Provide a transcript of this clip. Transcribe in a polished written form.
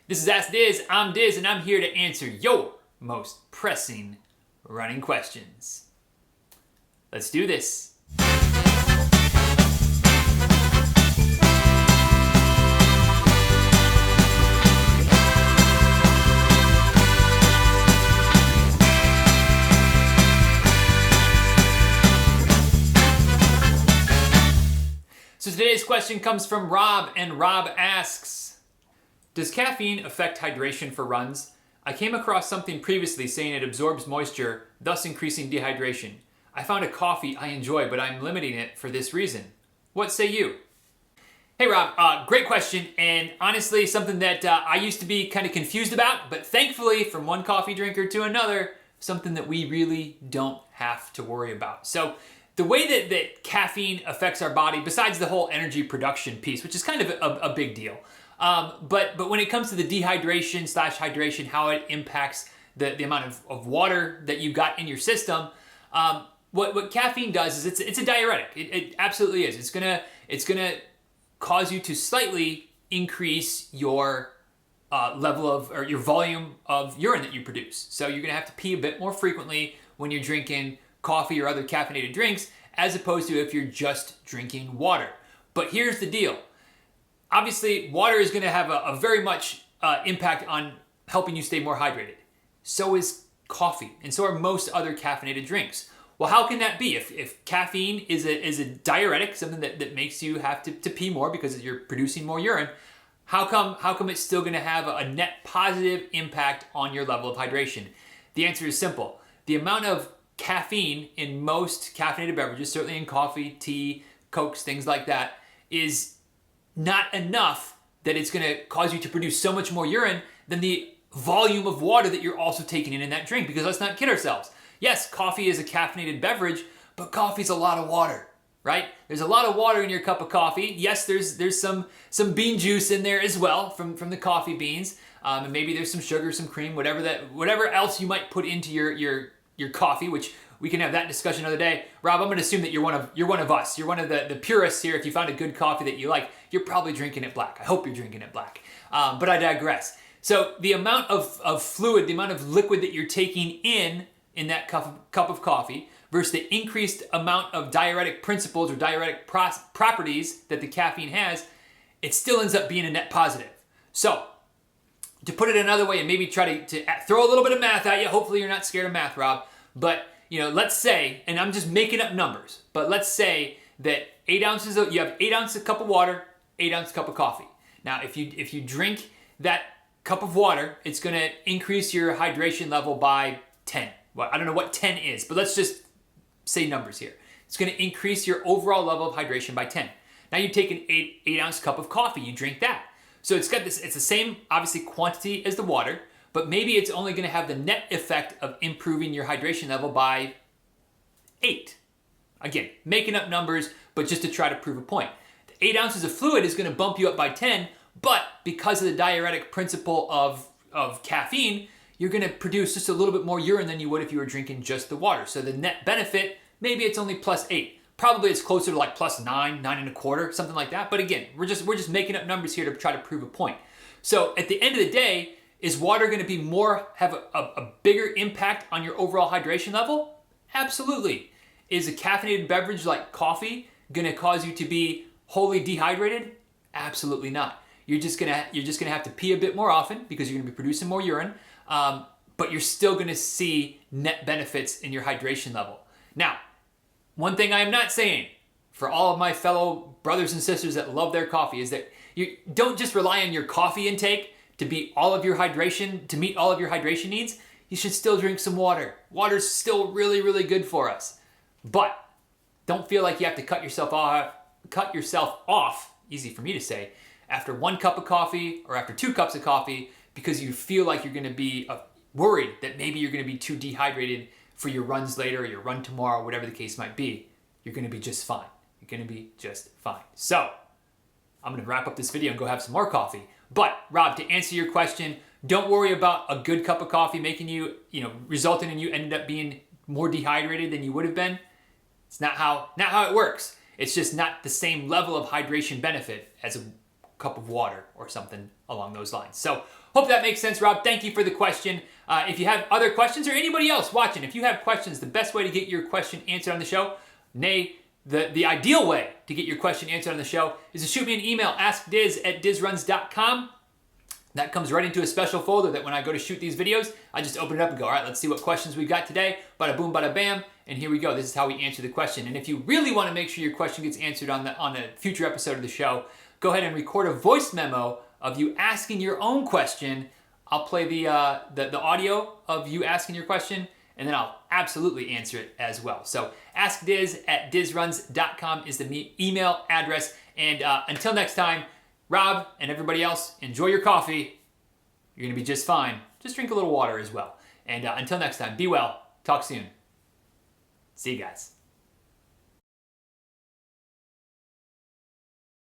This is Ask Diz. I'm Diz, and I'm here to answer your most pressing running questions. Let's do this. So today's question comes from Rob, and Rob asks, does caffeine affect hydration for runs? I came across something previously saying it absorbs moisture, thus increasing dehydration. I found a coffee I enjoy, but I'm limiting it for this reason. What say you? Hey Rob, great question, and honestly something that I used to be kind of confused about, but thankfully from one coffee drinker to another, something that we really don't have to worry about. So the way that caffeine affects our body, besides the whole energy production piece, which is kind of a big deal, but when it comes to the dehydration / hydration, how it impacts the amount of water that you've got in your system, what caffeine does is it's a diuretic. It absolutely is. It's gonna cause you to slightly increase your level of, or your volume of urine that you produce. So you're gonna have to pee a bit more frequently when you're drinking coffee or other caffeinated drinks, as opposed to if you're just drinking water. But here's the deal. Obviously, water is gonna have a very much impact on helping you stay more hydrated. So is coffee, and so are most other caffeinated drinks. Well, how can that be? If caffeine is a diuretic, something that makes you have to pee more because you're producing more urine, how come it's still gonna have a net positive impact on your level of hydration? The answer is simple. The amount of caffeine in most caffeinated beverages, certainly in coffee, tea, Cokes, things like that, is not enough that it's gonna cause you to produce so much more urine than the volume of water that you're also taking in that drink. Because let's not kid ourselves. Yes, coffee is a caffeinated beverage, but coffee's a lot of water, right? There's a lot of water in your cup of coffee. Yes, there's some bean juice in there as well from the coffee beans, and maybe there's some sugar, some cream, whatever else you might put into your coffee, which we can have that discussion another day. Rob, I'm going to assume that you're one of us. You're one of the purists here. If you found a good coffee that you like, you're probably drinking it black. I hope you're drinking it black. But I digress. So the amount of fluid, the amount of liquid that you're taking in that cup of coffee versus the increased amount of diuretic principles or diuretic properties that the caffeine has, it still ends up being a net positive. So to put it another way and maybe try to throw a little bit of math at you, hopefully you're not scared of math, Rob, but let's say, and I'm just making up numbers, but let's say that you have 8 ounces cup of water, 8 ounce cup of coffee. Now, if you drink that cup of water, it's gonna increase your hydration level by 10. Well, I don't know what 10 is, but let's just say numbers here. It's gonna increase your overall level of hydration by 10. Now you take an 8 ounce cup of coffee, you drink that. So it's the same, obviously, quantity as the water, but maybe it's only gonna have the net effect of improving your hydration level by 8. Again, making up numbers, but just to try to prove a point. The 8 ounces of fluid is gonna bump you up by 10, but because of the diuretic principle of caffeine, you're gonna produce just a little bit more urine than you would if you were drinking just the water. So the net benefit, maybe it's only plus 8. Probably it's closer to like plus 9, 9.25, something like that. But again, we're just making up numbers here to try to prove a point. So at the end of the day, is water gonna be have a bigger impact on your overall hydration level? Absolutely. Is a caffeinated beverage like coffee gonna cause you to be wholly dehydrated? Absolutely not. You're just gonna have to pee a bit more often because you're gonna be producing more urine, but you're still gonna see net benefits in your hydration level. Now, one thing I am not saying for all of my fellow brothers and sisters that love their coffee is that you don't just rely on your coffee intake to meet all of your hydration needs. You should still drink some water. Water's still really, really good for us. But don't feel like you have to cut yourself off, easy for me to say, after 1 cup of coffee or after 2 cups of coffee because you feel like you're gonna be worried that maybe you're gonna be too dehydrated for your runs later or your run tomorrow, whatever the case might be. You're gonna be just fine. You're gonna be just fine. So, I'm gonna wrap up this video and go have some more coffee. But, Rob, to answer your question, don't worry about a good cup of coffee making you, resulting in you ended up being more dehydrated than you would have been. It's not how it works. It's just not the same level of hydration benefit as a cup of water or something along those lines. So hope that makes sense, Rob. Thank you for the question. If you have other questions, or anybody else watching, if you have questions, the best way to get your question answered on the show, nay, the ideal way to get your question answered on the show, is to shoot me an email, askdiz@dizruns.com. That comes right into a special folder that when I go to shoot these videos, I just open it up and go, all right, let's see what questions we got today. Bada boom, bada bam, and here we go. This is how we answer the question. And if you really want to make sure your question gets answered on a future episode of the show, go ahead and record a voice memo of you asking your own question. I'll play the audio of you asking your question, and then I'll absolutely answer it as well. So askdiz@dizruns.com is the email address. And until next time, Rob and everybody else, enjoy your coffee. You're going to be just fine. Just drink a little water as well. And until next time, be well. Talk soon. See you guys.